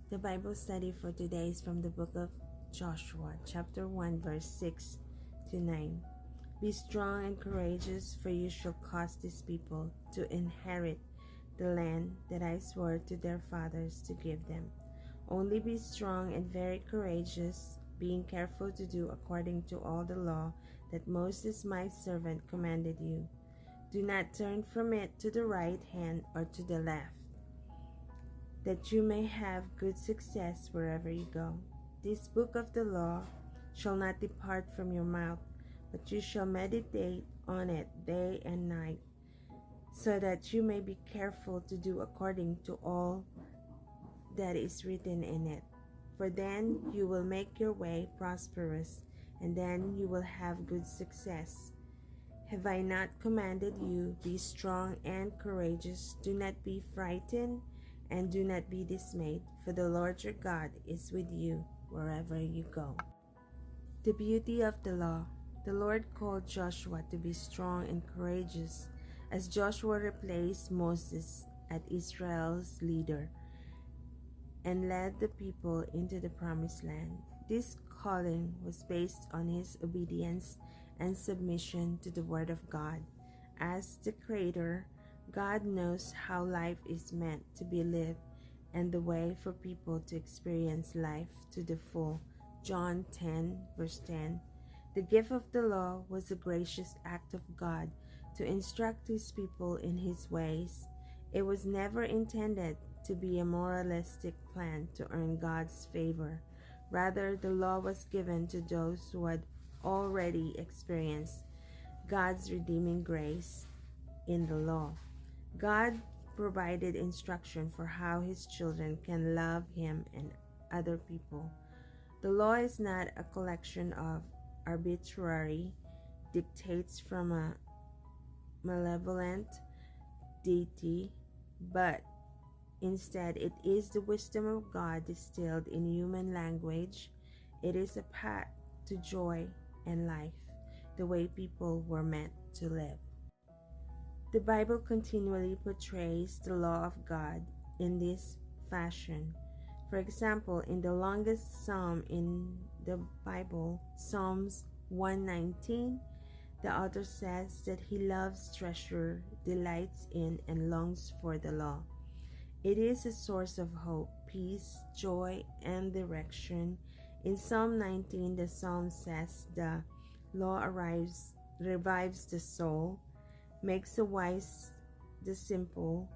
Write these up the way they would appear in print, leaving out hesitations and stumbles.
The Bible study for today is from the book of Joshua, chapter 1, verse 6 to 9. Be strong and courageous, for you shall cause this people to inherit the land that I swore to their fathers to give them. Only be strong and very courageous, being careful to do according to all the law that Moses my servant commanded you. Do not turn from it to the right hand or to the left, that you may have good success wherever you go. This book of the law shall not depart from your mouth, but you shall meditate on it day and night, so that you may be careful to do according to all that is written in it. For then you will make your way prosperous, and then you will have good success. Have I not commanded you, be strong and courageous? Do not be frightened, and do not be dismayed, for the Lord your God is with you wherever you go. The beauty of the law. The Lord called Joshua to be strong and courageous as Joshua replaced Moses as Israel's leader and led the people into the promised land. This calling was based on his obedience and submission to the Word of God. As the Creator, God knows how life is meant to be lived and the way for people to experience life to the full. John 10, verse 10. The gift of the law was a gracious act of God to instruct his people in his ways. It was never intended to be a moralistic plan to earn God's favor. Rather, the law was given to those who had already experienced God's redeeming grace in the law. God provided instruction for how his children can love him and other people. The law is not a collection of arbitrary dictates from a malevolent deity, but instead it is the wisdom of God distilled in human language. It is a path to joy and life, the way people were meant to live. The Bible continually portrays the law of God in this fashion. For example, in the longest psalm in the Bible, Psalms 119, the author says that he loves treasure, delights in, and longs for the law. It is a source of hope, peace, joy, and direction. In Psalm 19, the psalm says the law revives the soul, makes wise the simple,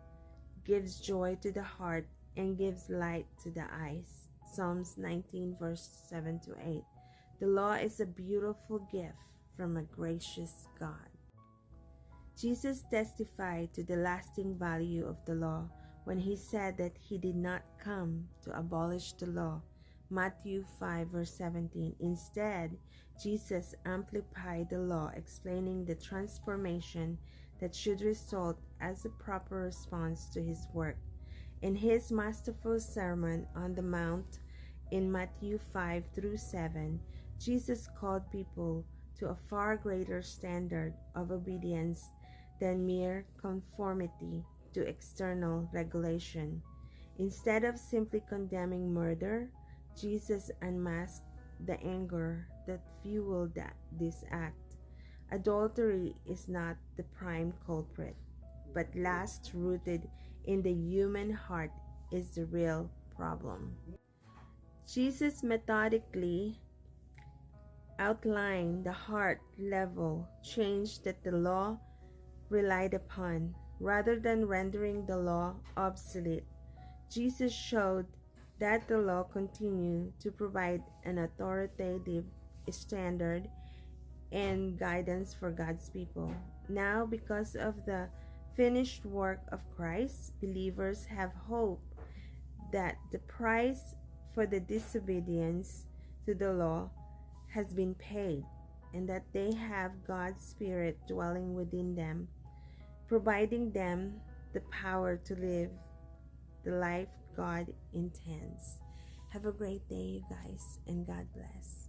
gives joy to the heart, and gives light to the eyes. Psalms 19, verse 7 to 8. The law is a beautiful gift from a gracious God. Jesus testified to the lasting value of the law when he said that he did not come to abolish the law. Matthew 5, verse 17. Instead, Jesus amplified the law, explaining the transformation that should result as a proper response to his work. In his masterful Sermon on the Mount in Matthew 5 through 7, Jesus called people to a far greater standard of obedience than mere conformity to external regulation. Instead of simply condemning murder, Jesus unmasked the anger that fueled this act. Adultery is not the prime culprit, but lust rooted in the human heart is the real problem. Jesus methodically outlined the heart level change that the law relied upon. Rather than rendering the law obsolete, Jesus showed that the law continued to provide an authoritative standard and guidance for God's people. Now, because of the finished work of Christ, believers have hope that the price for the disobedience to the law has been paid, and that they have God's Spirit dwelling within them, providing them the power to live the life God intends. Have a great day, you guys, and God bless.